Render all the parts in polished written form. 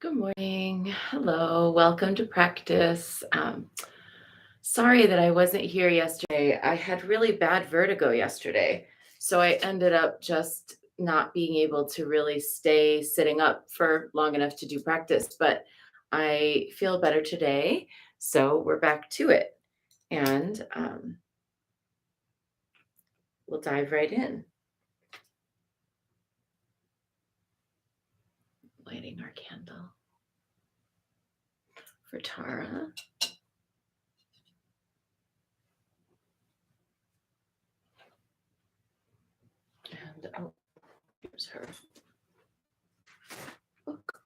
Good morning. Hello. Welcome to practice. Sorry that I wasn't here yesterday. I had really bad vertigo yesterday. So I ended up just not being able to really stay sitting up for long enough to do practice. But I feel better today. So we're back to it. And we'll dive right in. Lighting our candle for Tara. And here's her book.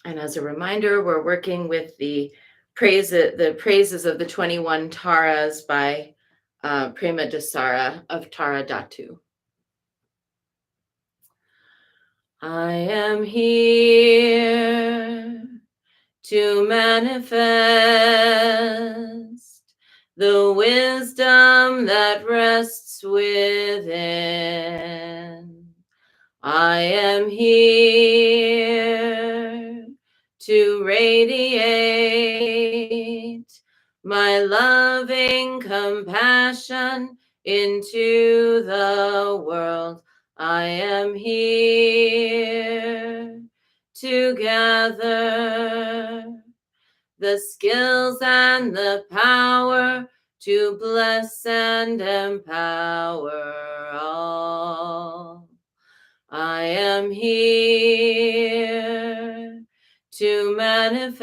And as a reminder, we're working with the praises of the 21 Taras by Prema Dasara of Tara Datu. I am here to manifest the wisdom that rests within. I am here to radiate my loving compassion into the world. I am here to gather the skills and the power to bless and empower all. I am here to manifest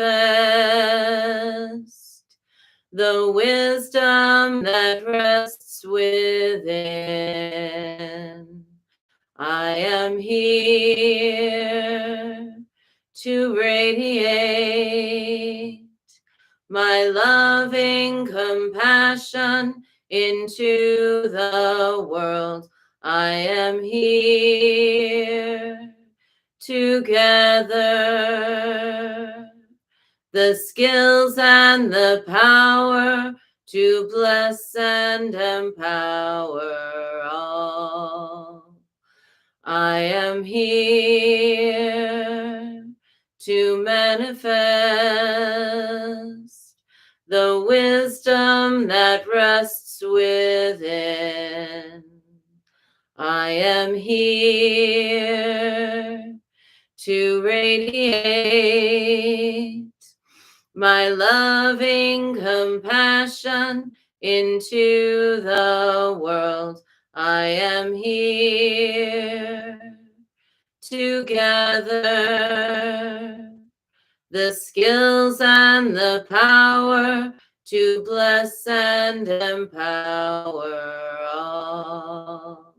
the wisdom that rests within. I am here to radiate my loving compassion into the world. I am here to gather the skills and the power to bless and empower all. I am here to manifest the wisdom that rests within. I am here to radiate my loving compassion into the world. I am here to gather the skills and the power to bless and empower all.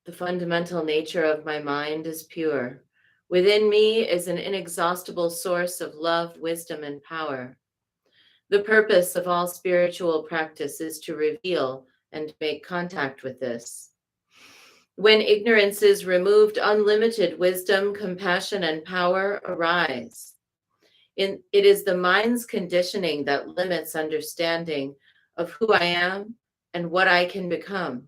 The fundamental nature of my mind is pure. Within me is an inexhaustible source of love, wisdom, and power. The purpose of all spiritual practice is to reveal and make contact with this. When ignorance is removed, unlimited wisdom, compassion, and power arise. It is the mind's conditioning that limits understanding of who I am and what I can become.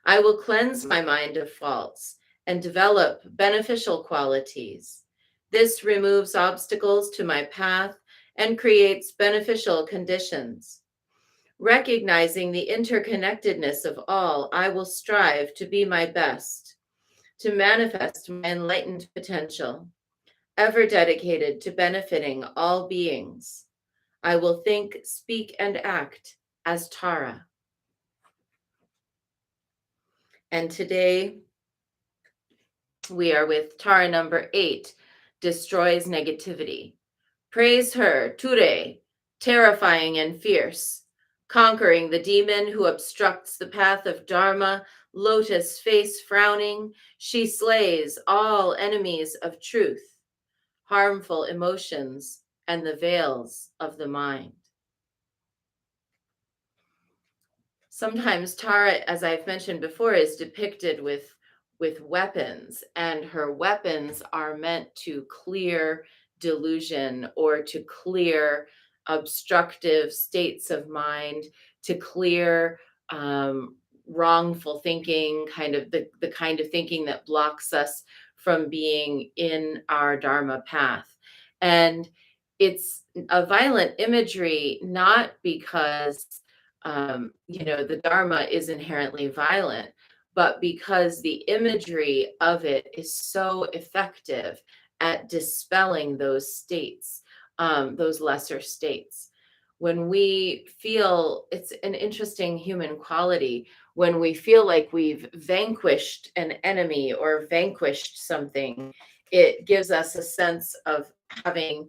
I will cleanse my mind of faults and develop beneficial qualities. This removes obstacles to my path and creates beneficial conditions. Recognizing the interconnectedness of all, I will strive to be my best, to manifest my enlightened potential, ever dedicated to benefiting all beings. I will think, speak, and act as Tara. And today we are with Tara number 8, destroys negativity. Praise her, Ture, terrifying and fierce, conquering the demon who obstructs the path of Dharma, lotus face frowning, she slays all enemies of truth, harmful emotions, and the veils of the mind. Sometimes Tara, as I've mentioned before, is depicted with with weapons, and her weapons are meant to clear delusion or to clear obstructive states of mind, to clear wrongful thinking, kind of the kind of thinking that blocks us from being in our Dharma path. And it's a violent imagery, not because the Dharma is inherently violent, but because the imagery of it is so effective at dispelling those states, those lesser states. When we feel, it's an interesting human quality, when we feel like we've vanquished an enemy or vanquished something, it gives us a sense of having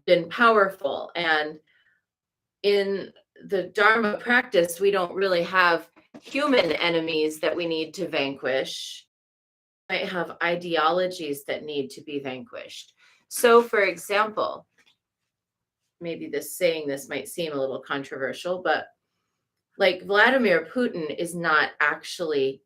been powerful. And in the Dharma practice, we don't really have human enemies that we need to vanquish. We might have ideologies that need to be vanquished. So, for example, maybe this might seem a little controversial, but like Vladimir Putin is not actually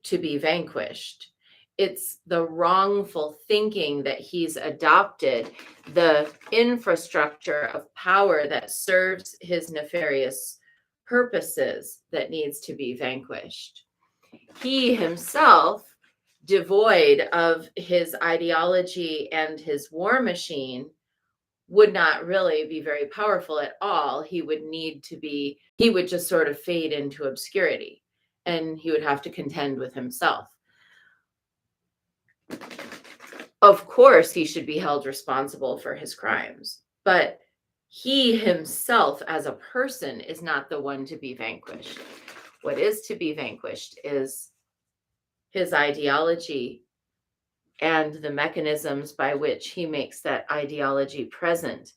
to be vanquished. It's the wrongful thinking that he's adopted, the infrastructure of power that serves his nefarious purposes that needs to be vanquished. He himself, devoid of his ideology and his war machine, would not really be very powerful at all. He would just sort of fade into obscurity, and he would have to contend with himself. Of course, he should be held responsible for his crimes, but he himself as a person is not the one to be vanquished. What is to be vanquished is his ideology and the mechanisms by which he makes that ideology present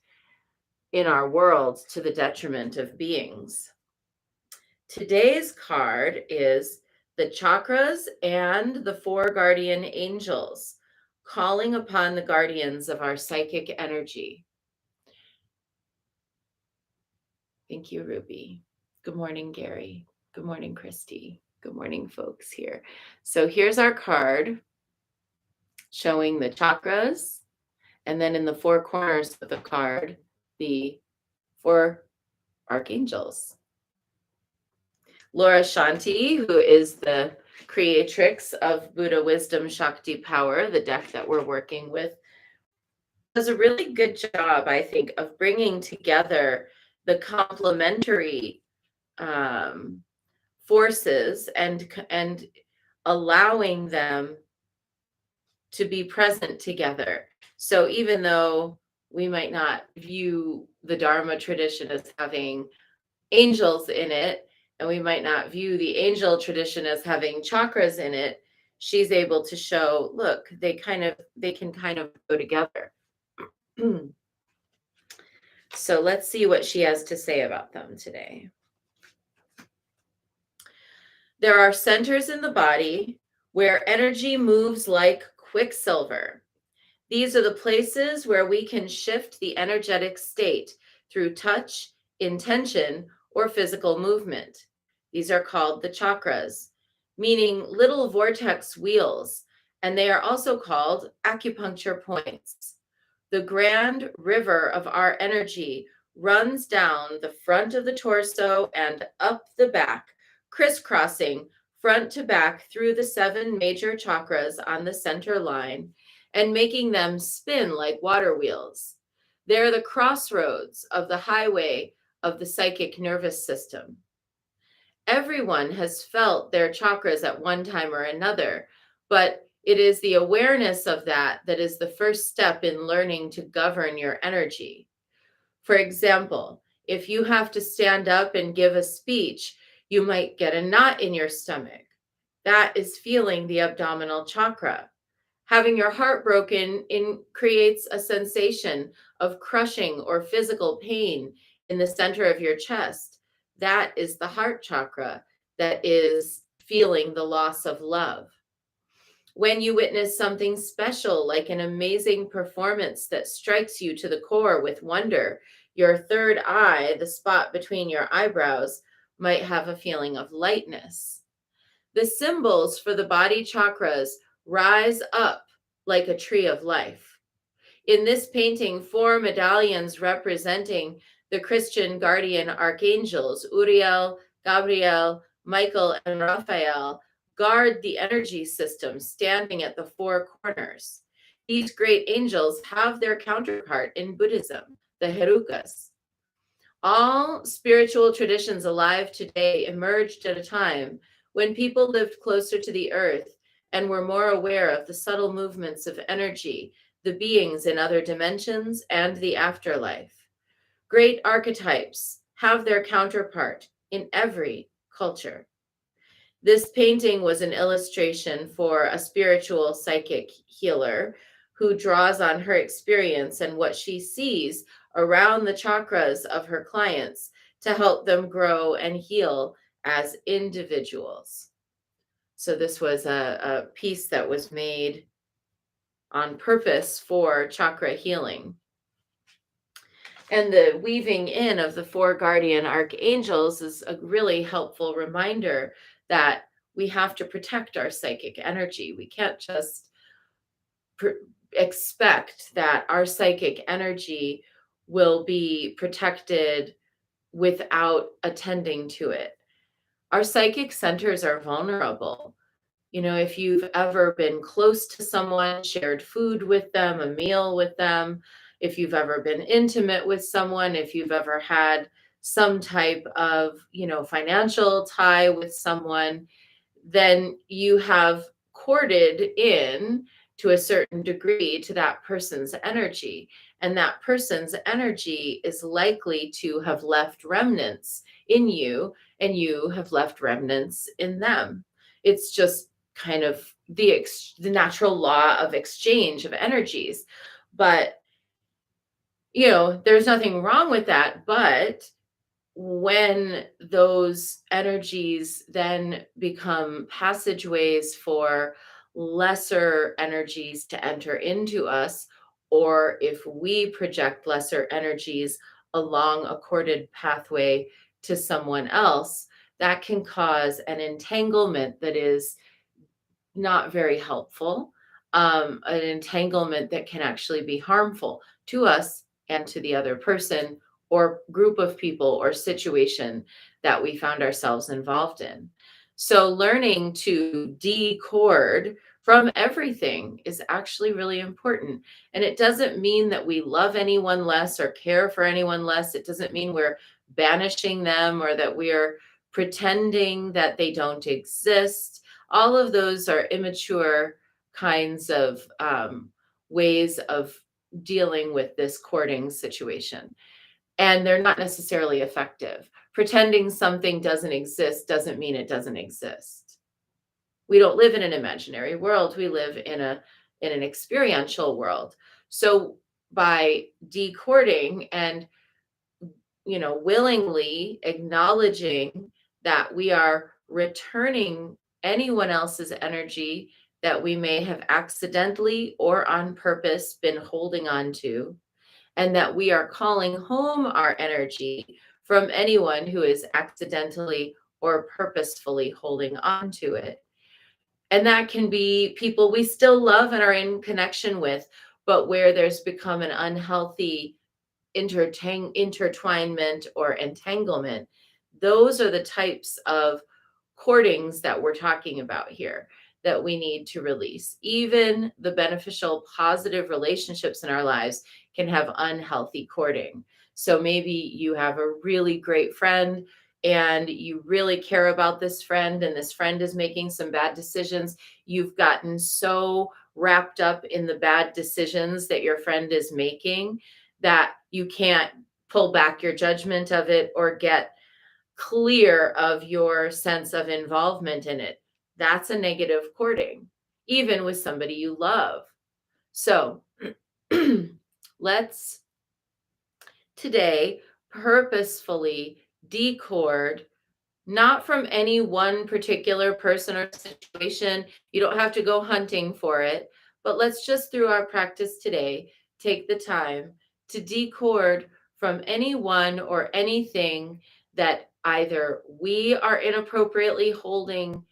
in our world to the detriment of beings. Today's card is the chakras and the four guardian angels, calling upon the guardians of our psychic energy. Thank you, Ruby. Good morning, Gary. Good morning, Christy. Good morning, folks here. So here's our card showing the chakras, and then in the four corners of the card, the four archangels. Laura Shanti, who is the creatrix of Buddha Wisdom Shakti Power, the deck that we're working with, does a really good job, I think, of bringing together the complementary forces and allowing them to be present together. So even though we might not view the Dharma tradition as having angels in it, and we might not view the angel tradition as having chakras in it, she's able to show, look, they can kind of go together. So let's see what she has to say about them today. There are centers in the body where energy moves like quicksilver. These are the places where we can shift the energetic state through touch, intention, or physical movement. These are called the chakras, meaning little vortex wheels, and they are also called acupuncture points. The grand river of our energy runs down the front of the torso and up the back, crisscrossing front to back through the 7 major chakras on the center line and making them spin like water wheels. They're the crossroads of the highway of the psychic nervous system. Everyone has felt their chakras at one time or another, but it is the awareness of that is the first step in learning to govern your energy. For example, if you have to stand up and give a speech, you might get a knot in your stomach. That is feeling the abdominal chakra. Having your heart broken creates a sensation of crushing or physical pain in the center of your chest. That is the heart chakra that is feeling the loss of love. When you witness something special, like an amazing performance that strikes you to the core with wonder, your third eye, the spot between your eyebrows, might have a feeling of lightness. The symbols for the body chakras rise up like a tree of life. In this painting, 4 medallions representing the Christian guardian archangels, Uriel, Gabriel, Michael, and Raphael, guard the energy system standing at the 4 corners. These great angels have their counterpart in Buddhism, the Herukas. All spiritual traditions alive today emerged at a time when people lived closer to the earth and were more aware of the subtle movements of energy, the beings in other dimensions, and the afterlife. Great archetypes have their counterpart in every culture. This painting was an illustration for a spiritual psychic healer who draws on her experience and what she sees around the chakras of her clients to help them grow and heal as individuals. So this was a piece that was made on purpose for chakra healing. And the weaving in of the 4 guardian archangels is a really helpful reminder that we have to protect our psychic energy. We can't just expect that our psychic energy will be protected without attending to it. Our psychic centers are vulnerable. You know, if you've ever been close to someone, shared food with them, a meal with them, if you've ever been intimate with someone, if you've ever had some type of, financial tie with someone, then you have corded in to a certain degree to that person's energy. And that person's energy is likely to have left remnants in you, and you have left remnants in them. It's just kind of the natural law of exchange of energies. But, there's nothing wrong with that. But when those energies then become passageways for lesser energies to enter into us, or if we project lesser energies along a corded pathway to someone else, that can cause an entanglement that is not very helpful, an entanglement that can actually be harmful to us and to the other person or group of people or situation that we found ourselves involved in. So learning to decord from everything is actually really important. And it doesn't mean that we love anyone less or care for anyone less. It doesn't mean we're banishing them or that we're pretending that they don't exist. All of those are immature kinds of ways of dealing with this courting situation. And they're not necessarily effective. Pretending something doesn't exist doesn't mean it doesn't exist. We don't live in an imaginary world. We live in an experiential world. So by decourting and willingly acknowledging that we are returning anyone else's energy that we may have accidentally or on purpose been holding on to, and that we are calling home our energy from anyone who is accidentally or purposefully holding on to it. And that can be people we still love and are in connection with, but where there's become an unhealthy intertwinement or entanglement. Those are the types of courtings that we're talking about here that we need to release. Even the beneficial, positive relationships in our lives can have unhealthy courting. So maybe you have a really great friend and you really care about this friend, and this friend is making some bad decisions. You've gotten so wrapped up in the bad decisions that your friend is making that you can't pull back your judgment of it or get clear of your sense of involvement in it. That's a negative courting, even with somebody you love. So let's today purposefully decord, not from any one particular person or situation. You don't have to go hunting for it, but let's just, through our practice today, take the time to decord from anyone or anything that either we are inappropriately holding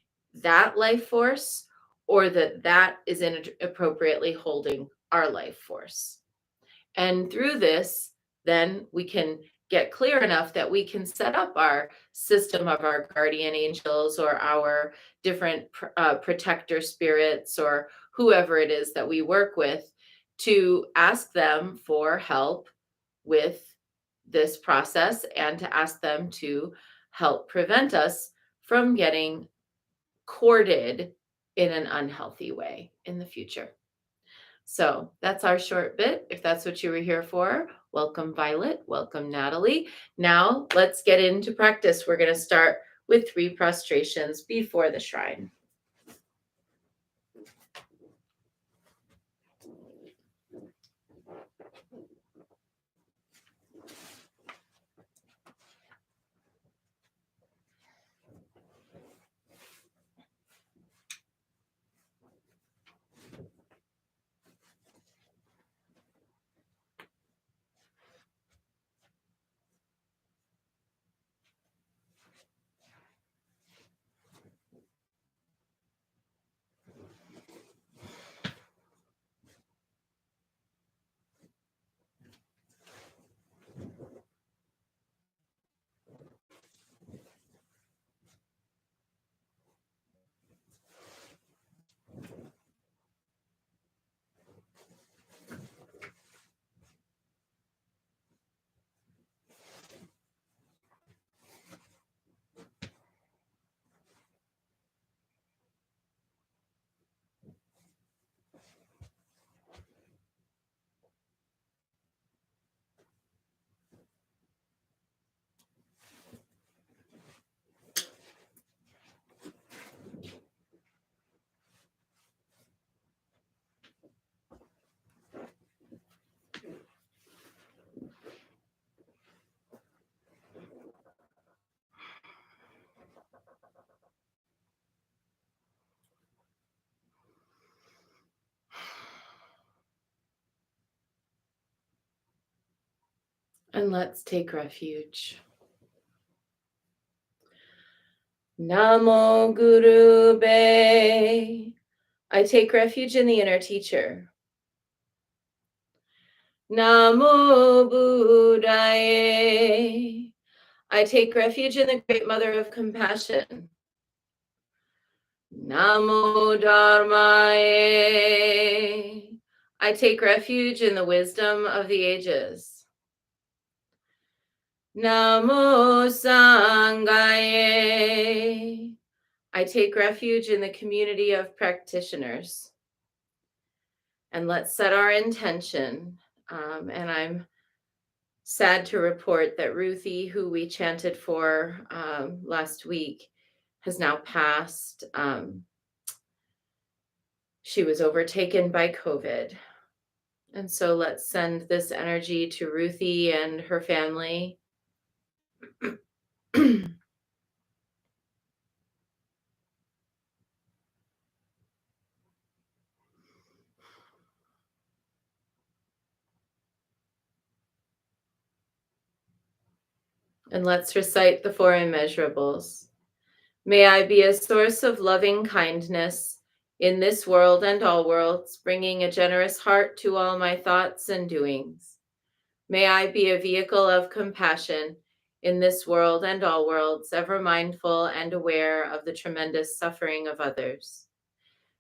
that life force, or that is inappropriately holding our life force. And through this, then we can get clear enough that we can set up our system of our guardian angels or our different protector spirits or whoever it is that we work with to ask them for help with this process and to ask them to help prevent us from getting corded in an unhealthy way in the future. So that's our short bit. If that's what you were here for, welcome Violet, welcome Natalie. Now let's get into practice. We're going to start with 3 prostrations before the shrine. And let's take refuge. Namo Guru Be. I take refuge in the inner teacher. Namo Buddhaye. I take refuge in the great mother of compassion. Namo Dharmaye. I take refuge in the wisdom of the ages. Namo Sanghaye. I take refuge in the community of practitioners. And let's set our intention. And I'm sad to report that Ruthie, who we chanted for last week, has now passed. She was overtaken by COVID. And so let's send this energy to Ruthie and her family. And let's recite the 4 immeasurables. May I be a source of loving kindness in this world and all worlds, bringing a generous heart to all my thoughts and doings. May I be a vehicle of compassion in this world and all worlds, ever mindful and aware of the tremendous suffering of others.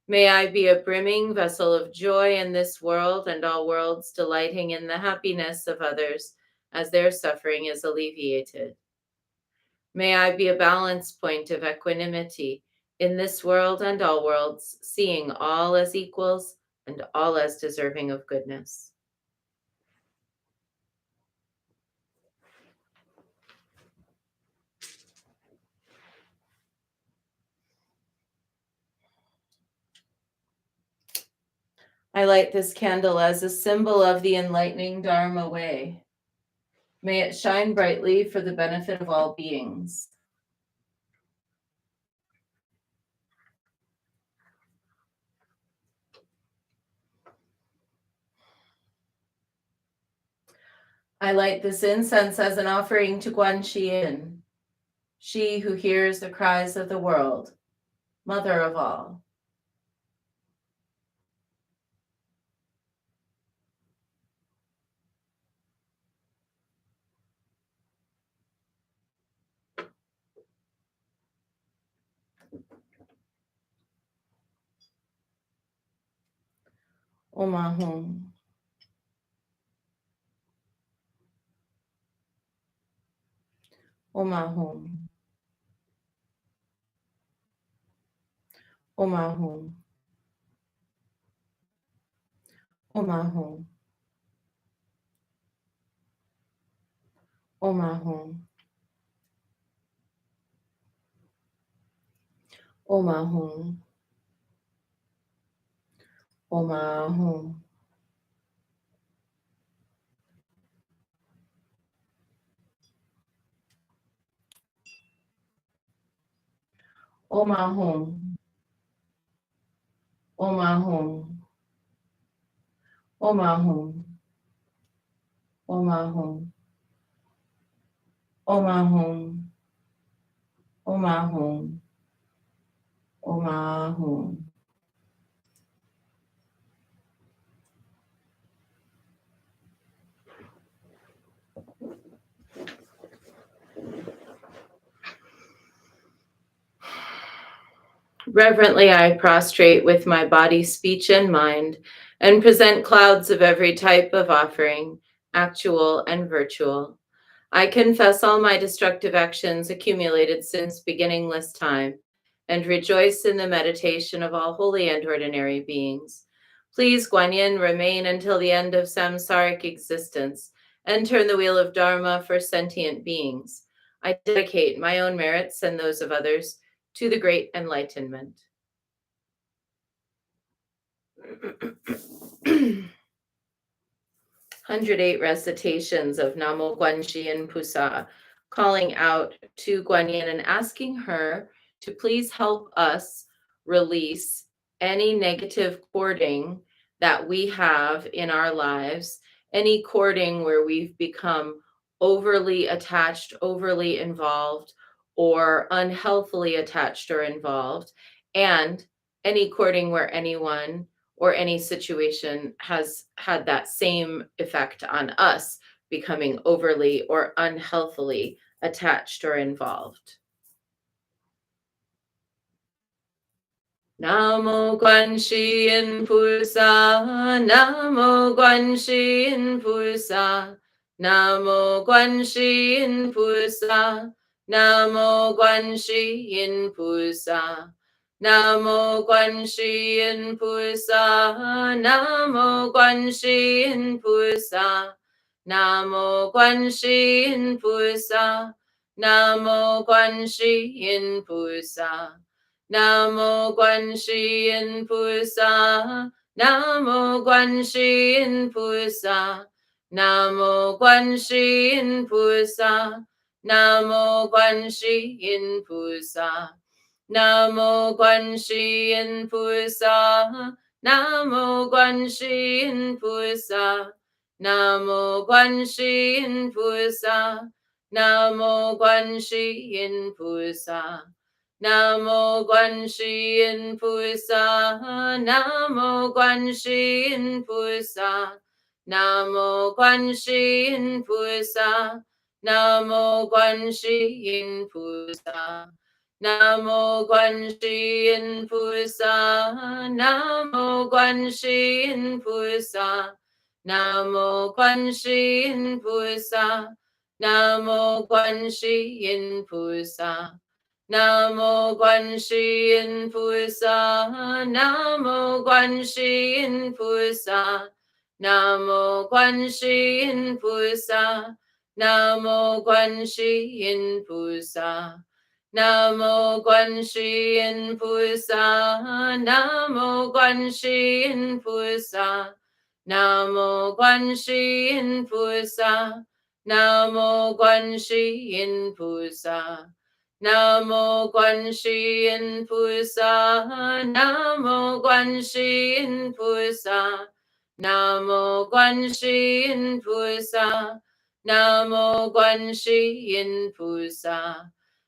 May I be a brimming vessel of joy in this world and all worlds, delighting in the happiness of others as their suffering is alleviated. May I be a balance point of equanimity in this world and all worlds, seeing all as equals and all as deserving of goodness. I light this candle as a symbol of the enlightening Dharma way. May it shine brightly for the benefit of all beings. I light this incense as an offering to Guan Yin, she who hears the cries of the world. Mother of all. Omahum. Omahum. Omahum. Omahum. Omahum. Omahum. Omahum. Omahum. Omahum. Omahum. Omahum. Omahum. Omahum. Omahum. Reverently, I prostrate with my body, speech, and mind, and present clouds of every type of offering, actual and virtual. I confess all my destructive actions accumulated since beginningless time, and rejoice in the meditation of all holy and ordinary beings. Please, Guanyin, remain until the end of samsaric existence, and turn the wheel of Dharma for sentient beings. I dedicate my own merits and those of others to the great enlightenment. 108 recitations of Namo Guanxin Pusa, calling out to Guanyin and asking her to please help us release any negative cording that we have in our lives, any cording where we've become overly attached, overly involved, or unhealthily attached or involved, and any cording where anyone or any situation has had that same effect on us, becoming overly or unhealthily attached or involved. Namo Guanxin Pusa, Namo Guanxin Pusa, Namo Guanxin Pusa, Namo Guanxin Pusa. Namo Guanxin Pusa, Namo Guanxin Pusa, Namo Guanxin Pusa, Namo Guanxin Pusa. Namo Guanxin Pusa, Namo Guanxin Pusa, Namo Guanxin Pusa, Namo Guanxin Pusa. Namo Guanxin Pusa, Namo Guanxin Pusa, Namo Guanxin Pusa, Namo Guanxin Pusa. Namo Guanxin Pusa, Namo Guanxin Pusa, Namo Guanxin Pusa, Namo Guanxin Pusa. Namo Guanxin Pusa, Namo Guanxin Pusa, Namo Guanxin Pusa, Namo Guanxin Pusa. Namo Guanxin Pusa, Namo Guanxin Pusa, Namo Guanxin Pusa, Namo Guanxin Pusa. Namo Guanxin Pusa, Namo Guanxin Pusa, Namo Guanxin Pusa, Namo Guanxin Pusa. Namo Guanxin Pusa, Namo Guanxin Pusa, Namo Guanxin Pusa, Namo Guanxin Pusa.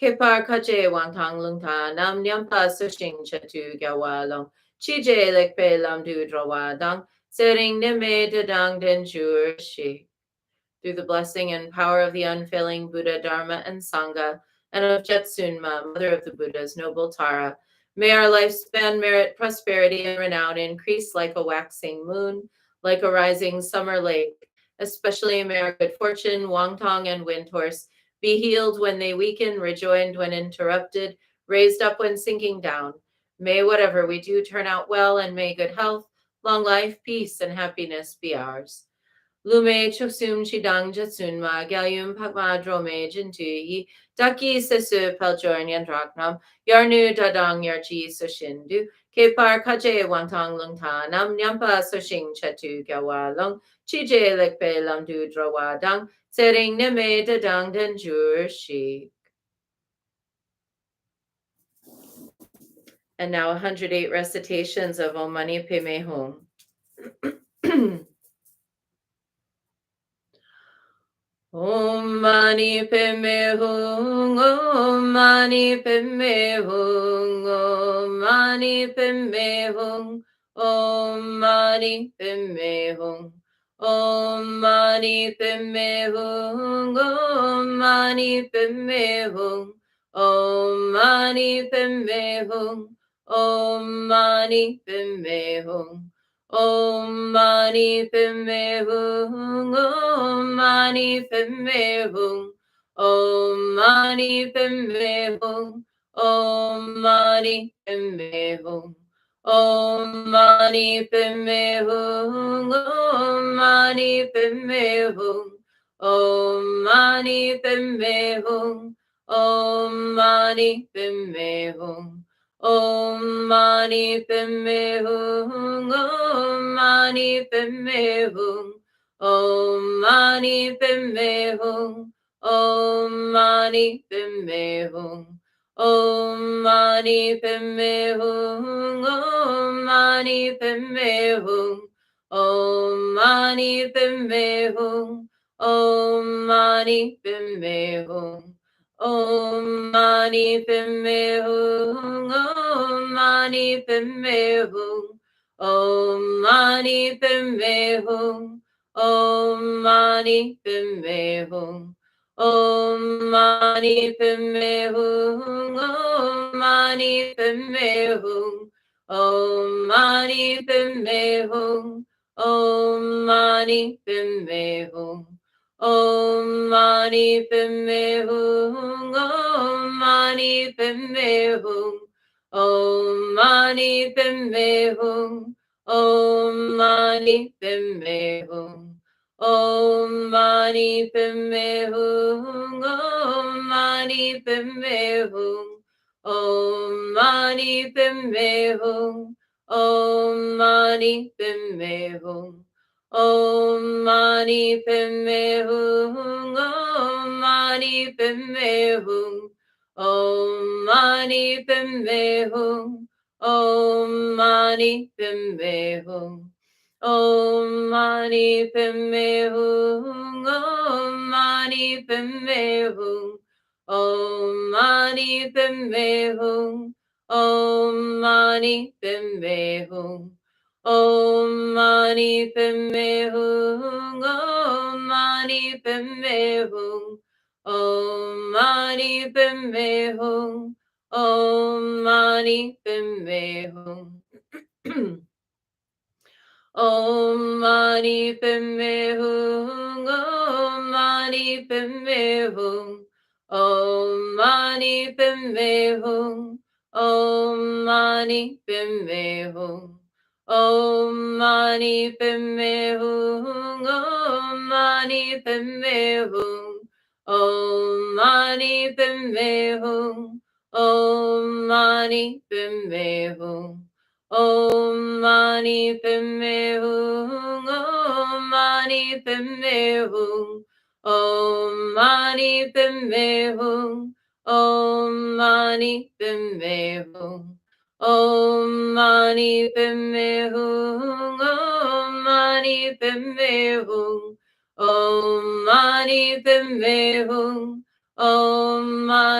Kepar kaje wang tang lung ta nam nyampa sushing chatu gawa long. Chije lekpe lam du drawa dang. Sering nime de dang den jur shi. Through the blessing and power of the unfailing Buddha, Dharma, and Sangha, and of Jetsunma, mother of the Buddhas, noble Tara, may our lifespan, merit, prosperity, and renown increase like a waxing moon, like a rising summer lake. Especially may our good fortune, Wangtong and Windhorse, be healed when they weaken, rejoined when interrupted, raised up when sinking down. May whatever we do turn out well, and may good health, long life, peace, and happiness be ours. Lume choksum chidang jatsunma galyum pakma drome jintuyi daki sesu pelchor nyandraknam yarnu dadang yarchi soshindu kepar kaje wantang lungta nam nyampa soshing chatu gawa long chije lekpe lamdu drawa dang sering neme dadang denjur shi. And now 108 recitations of Om Mani Padme Hum. Om Mani Padme Hum, Om Mani Padme Hum, Om Mani Padme Hum, Om Mani Padme Hum, Om Mani Padme Hum, Om Mani Padme Hum, Om Mani Padme Hum, Om Mani Padme Hum. Om Mani Padme Hum, Om Mani Padme Hum, Om Mani Padme Hum, Om Mani Padme Hum, Om Mani Padme Hum, Om Mani Padme Hum, Om Mani Padme Hum, Om Mani Padme Hum. Om Mani Padme Hum, Om Mani Padme Hum, Om Mani Padme Hum, Om Mani Padme Hum, Om Mani Padme Hum, Om Mani Padme Hum, Om Mani Padme Hum, Om Mani Padme Hum. Om Mani Padme Hum, Om Mani Padme Hum, Om Mani Padme Hum, Om Mani Padme Hum, Om Mani Padme Hum, Om Mani Padme Hum, Om Mani Padme Hum, Om Mani Padme Hum. Om Mani Padme Hum, Om Mani Padme Hum, Om Mani Padme Hum, Om Mani Padme Hum, Om Mani Padme Hum, Om Mani Padme Hum, Om Mani Padme Hum, Om Mani Padme Hum. Om Mani Padme Hum, Om Mani Padme Hum, Om Mani Padme Hum, Om Mani Padme Hum, Om Mani Padme Hum, Om Mani Padme Hum, Om Mani Padme Hum, Om Mani Padme Hum. Om Mani Padme Hum, Om Mani Padme Hum, Om Mani Padme Hum, Om Mani Padme Hum. Om Mani Padme Hum, Om Mani Padme Hum, Om Mani Padme Hum, Om Mani Padme Hum. Om Mani Padme Hum, Om Mani Padme Hum, Om Mani Padme Hum, Om Mani Padme Hum. Om Mani Padme Hum, Om Mani Padme Hum, Om Mani Padme Hum, Om Mani Padme Hum. Om Mani Padme Hum, Om Mani Padme Hum, Om Mani Padme Hum, Om Mani